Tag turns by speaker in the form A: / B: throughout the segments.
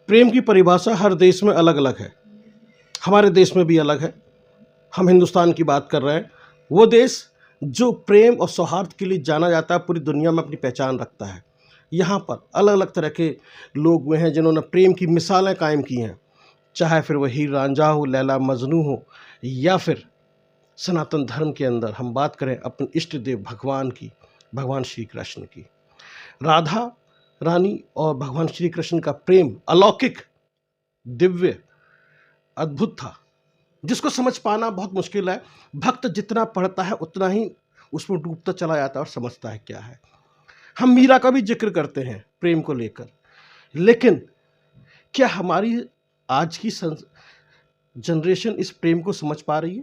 A: प्रेम की परिभाषा हर देश में अलग अलग है। हमारे देश में भी अलग है। हम हिंदुस्तान की बात कर रहे हैं, वो देश जो प्रेम और सौहार्द के लिए जाना जाता है, पूरी दुनिया में अपनी पहचान रखता है। यहाँ पर अलग अलग तरह के लोग हुए हैं जिन्होंने प्रेम की मिसालें कायम की हैं, चाहे फिर वह हीर रांझा हो, लैला मजनू हो, या फिर सनातन धर्म के अंदर हम बात करें अपने इष्ट देव भगवान की, भगवान श्री कृष्ण की। राधा रानी और भगवान श्री कृष्ण का प्रेम अलौकिक, दिव्य, अद्भुत था, जिसको समझ पाना बहुत मुश्किल है। भक्त जितना पढ़ता है उतना ही उसमें डूबता चला जाता है और समझता है क्या है। हम मीरा का भी जिक्र करते हैं प्रेम को लेकर, लेकिन क्या हमारी आज की जनरेशन इस प्रेम को समझ पा रही है?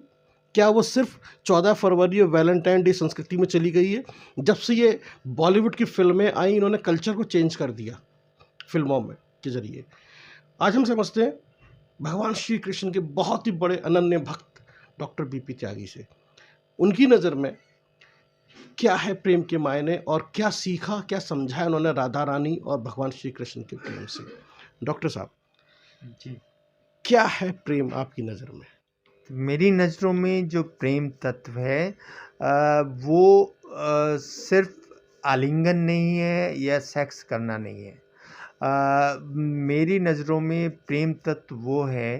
A: क्या वो सिर्फ 14 फरवरी और वैलेंटाइन डे संस्कृति में चली गई है? जब से ये बॉलीवुड की फिल्में आई, इन्होंने कल्चर को चेंज कर दिया फिल्मों में के जरिए। आज हम समझते हैं भगवान श्री कृष्ण के बहुत ही बड़े अनन्य भक्त डॉक्टर बीपी त्यागी से, उनकी नज़र में क्या है प्रेम के मायने और क्या सीखा, क्या समझा उन्होंने राधा रानी और भगवान श्री कृष्ण के प्रेम से। डॉक्टर साहब
B: जी,
A: क्या है प्रेम आपकी नज़र में?
B: मेरी नज़रों में जो प्रेम तत्व है वो सिर्फ आलिंगन नहीं है या सेक्स करना नहीं है। मेरी नज़रों में प्रेम तत्व वो है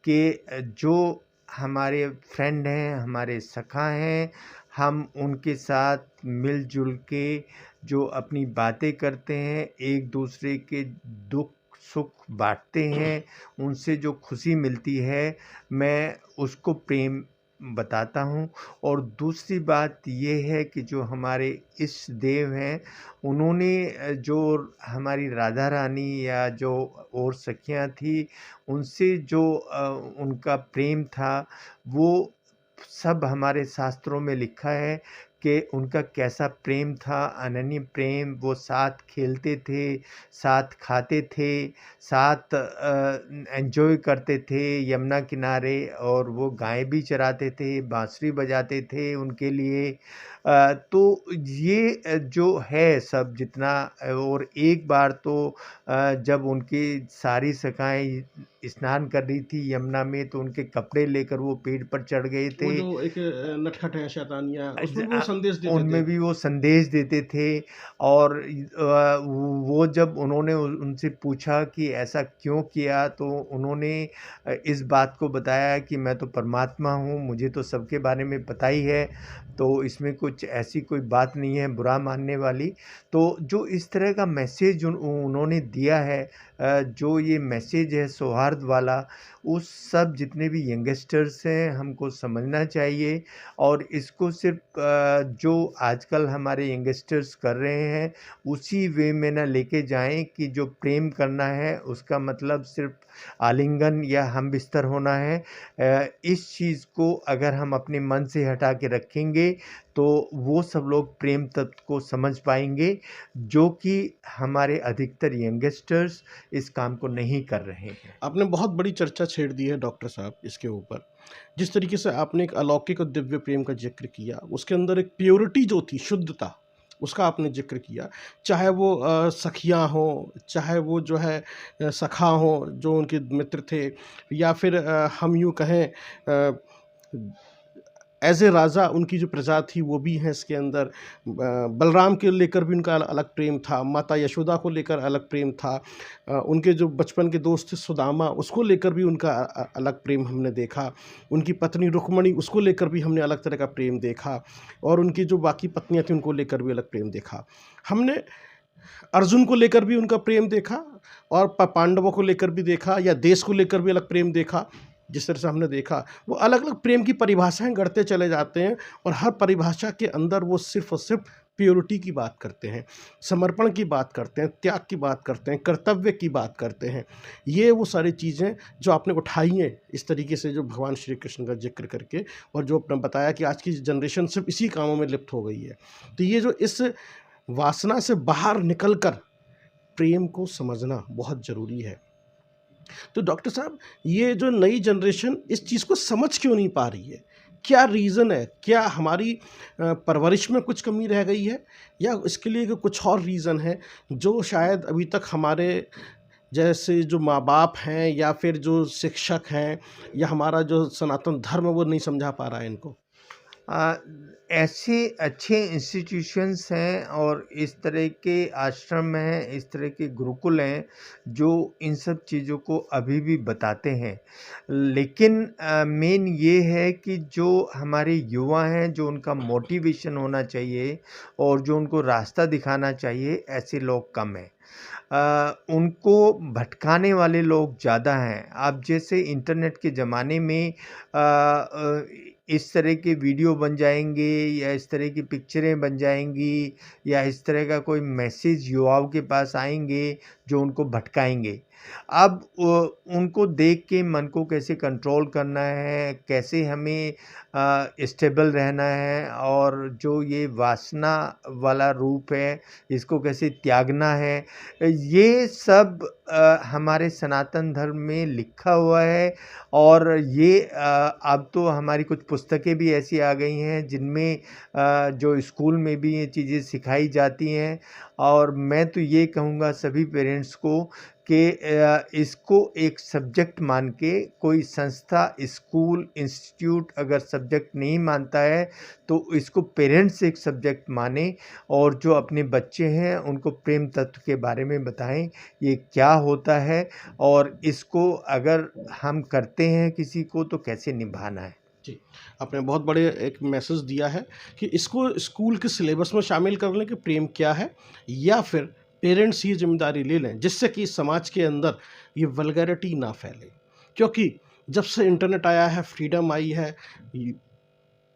B: कि जो हमारे फ्रेंड हैं, हमारे सखा हैं, हम उनके साथ मिलजुल के जो अपनी बातें करते हैं, एक दूसरे के दुख सुख बांटते हैं, उनसे जो खुशी मिलती है, मैं उसको प्रेम बताता हूँ। और दूसरी बात ये है कि जो हमारे इष्ट देव हैं, उन्होंने जो हमारी राधा रानी या जो और सखियाँ थी, उनसे जो उनका प्रेम था, वो सब हमारे शास्त्रों में लिखा है कि उनका कैसा प्रेम था, अनन्य प्रेम। वो साथ खेलते थे, साथ खाते थे, साथ एंजॉय करते थे यमुना किनारे, और वो गाय भी चराते थे, बांसुरी बजाते थे उनके लिए। तो ये जो है सब जितना, और एक बार तो जब उनकी सारी सखाएँ स्नान कर रही थी यमुना में, तो उनके कपड़े लेकर वो पेड़ पर चढ़ गए
A: वो
B: थे।
A: जो एक नटखट है शैतानिया, उसमें भी वो संदेश देते
B: उनमें
A: थे।
B: भी वो संदेश देते थे। और वो जब उन्होंने उनसे पूछा कि ऐसा क्यों किया, तो उन्होंने इस बात को बताया कि मैं तो परमात्मा हूँ, मुझे तो सबके बारे में पता ही है, तो इसमें कुछ ऐसी कोई बात नहीं है बुरा मानने वाली। तो जो इस तरह का मैसेज उन्होंने दिया है, जो ये मैसेज है सौहार्द वाला, उस सब जितने भी यंगस्टर्स हैं हमको समझना चाहिए। और इसको सिर्फ जो आजकल हमारे यंगस्टर्स कर रहे हैं उसी वे में ना लेके जाएं कि जो प्रेम करना है उसका मतलब सिर्फ आलिंगन या हम बिस्तर होना है। इस चीज़ को अगर हम अपने मन से हटा के रखेंगे तो वो सब लोग प्रेम तत्व को समझ पाएंगे, जो कि हमारे अधिकतर यंगस्टर्स इस काम को नहीं कर रहे हैं।
A: आपने बहुत बड़ी चर्चा छेड़ दी है डॉक्टर साहब इसके ऊपर। जिस तरीके से आपने एक अलौकिक और दिव्य प्रेम का जिक्र किया, उसके अंदर एक प्योरिटी जो थी, शुद्धता, उसका आपने जिक्र किया। चाहे वो सखियाँ हों, चाहे वो जो है सखा हों जो उनके मित्र थे, या फिर हम यूँ कहें एज ए राजा उनकी जो प्रजा थी वो भी है इसके अंदर। बलराम के लेकर भी उनका अलग प्रेम था, माता यशोदा को लेकर अलग प्रेम था, उनके जो बचपन के दोस्त थे सुदामा, उसको लेकर भी उनका अलग प्रेम हमने देखा। उनकी पत्नी रुक्मणी, उसको लेकर भी हमने अलग तरह का प्रेम देखा, और उनकी जो बाकी पत्नियां थी उनको लेकर भी अलग प्रेम देखा। हमने अर्जुन को लेकर भी उनका प्रेम देखा, और पांडवों को लेकर भी देखा, या देश को लेकर भी अलग प्रेम देखा। जिस तरह से हमने देखा, वो अलग अलग प्रेम की परिभाषाएं गढ़ते चले जाते हैं, और हर परिभाषा के अंदर वो सिर्फ और सिर्फ प्योरिटी की बात करते हैं, समर्पण की बात करते हैं, त्याग की बात करते हैं, कर्तव्य की बात करते हैं। ये वो सारी चीज़ें जो आपने उठाई हैं इस तरीके से, जो भगवान श्री कृष्ण का जिक्र करके, और जो आपने बताया कि आज की जनरेशन सिर्फ इसी कामों में लिप्त हो गई है। तो ये जो इस वासना से बाहर निकलकर प्रेम को समझना बहुत ज़रूरी है। तो डॉक्टर साहब, ये जो नई जनरेशन इस चीज़ को समझ क्यों नहीं पा रही है? क्या रीज़न है? क्या हमारी परवरिश में कुछ कमी रह गई है, या इसके लिए कुछ और रीज़न है जो शायद अभी तक हमारे जैसे जो माँ बाप हैं या फिर जो शिक्षक हैं या हमारा जो सनातन धर्म है, वो नहीं समझा पा रहा है इनको?
B: अ, ऐसे अच्छे इंस्टीट्यूशंस हैं और इस तरह के आश्रम हैं, इस तरह के गुरुकुल हैं, जो इन सब चीज़ों को अभी भी बताते हैं। लेकिन मेन ये है कि जो हमारे युवा हैं, जो उनका मोटिवेशन होना चाहिए और जो उनको रास्ता दिखाना चाहिए, ऐसे लोग कम हैं। उनको भटकाने वाले लोग ज़्यादा हैं। अब जैसे इंटरनेट के ज़माने में इस तरह के वीडियो बन जाएँगे या इस तरह की पिक्चरें बन जाएँगी या इस तरह का कोई मैसेज युवाओं के पास आएँगे जो उनको भटकाएँगे। अब उनको देख के मन को कैसे कंट्रोल करना है, कैसे हमें स्टेबल रहना है और जो ये वासना वाला रूप है, इसको कैसे त्यागना है, ये सब हमारे सनातन धर्म में लिखा हुआ है। और ये अब तो हमारी कुछ पुस्तकें भी ऐसी आ गई हैं जिनमें जो स्कूल में भी ये चीज़ें सिखाई जाती हैं। और मैं तो ये कहूँगा सभी पेरेंट्स को कि इसको एक सब्जेक्ट मान के कोई संस्था, स्कूल, इंस्टीट्यूट अगर सब्जेक्ट नहीं मानता है तो इसको पेरेंट्स एक सब्जेक्ट माने और जो अपने बच्चे हैं उनको प्रेम तत्व के बारे में बताएं, ये क्या होता है और इसको अगर हम करते हैं किसी को तो कैसे निभाना है।
A: जी, आपने बहुत बड़े एक मैसेज दिया है कि इसको स्कूल के सिलेबस में शामिल कर लें कि प्रेम क्या है, या फिर पेरेंट्स ये ज़िम्मेदारी ले लें जिससे कि समाज के अंदर ये वल्गैरिटी ना फैले। क्योंकि जब से इंटरनेट आया है, फ्रीडम आई है, य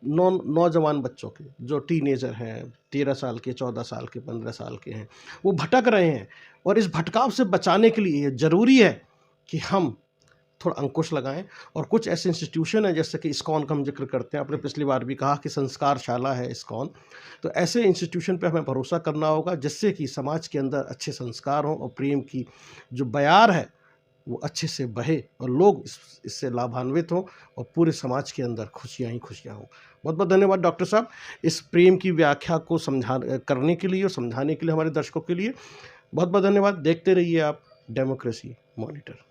A: नौजवान बच्चों के जो टीनेजर हैं, 13 साल के, 14 साल के, 15 साल के हैं, वो भटक रहे हैं। और इस भटकाव से बचाने के लिए ज़रूरी है कि हम थोड़ा अंकुश लगाएं। और कुछ ऐसे इंस्टीट्यूशन हैं जैसे कि इस्कॉन का हम जिक्र करते हैं, आपने पिछली बार भी कहा कि संस्कारशाला है इस्कॉन। तो ऐसे इंस्टीट्यूशन पे हमें भरोसा करना होगा जिससे कि समाज के अंदर अच्छे संस्कार हों और प्रेम की जो बयार है वो अच्छे से बहे और लोग इससे लाभान्वित हों और पूरे समाज के अंदर खुशियाँ ही खुशियाँ हों। बहुत बहुत धन्यवाद डॉक्टर साहब, इस प्रेम की व्याख्या को करने के लिए और समझाने के लिए हमारे दर्शकों के लिए बहुत बहुत धन्यवाद। देखते रहिए आप डेमोक्रेसी मॉनिटर।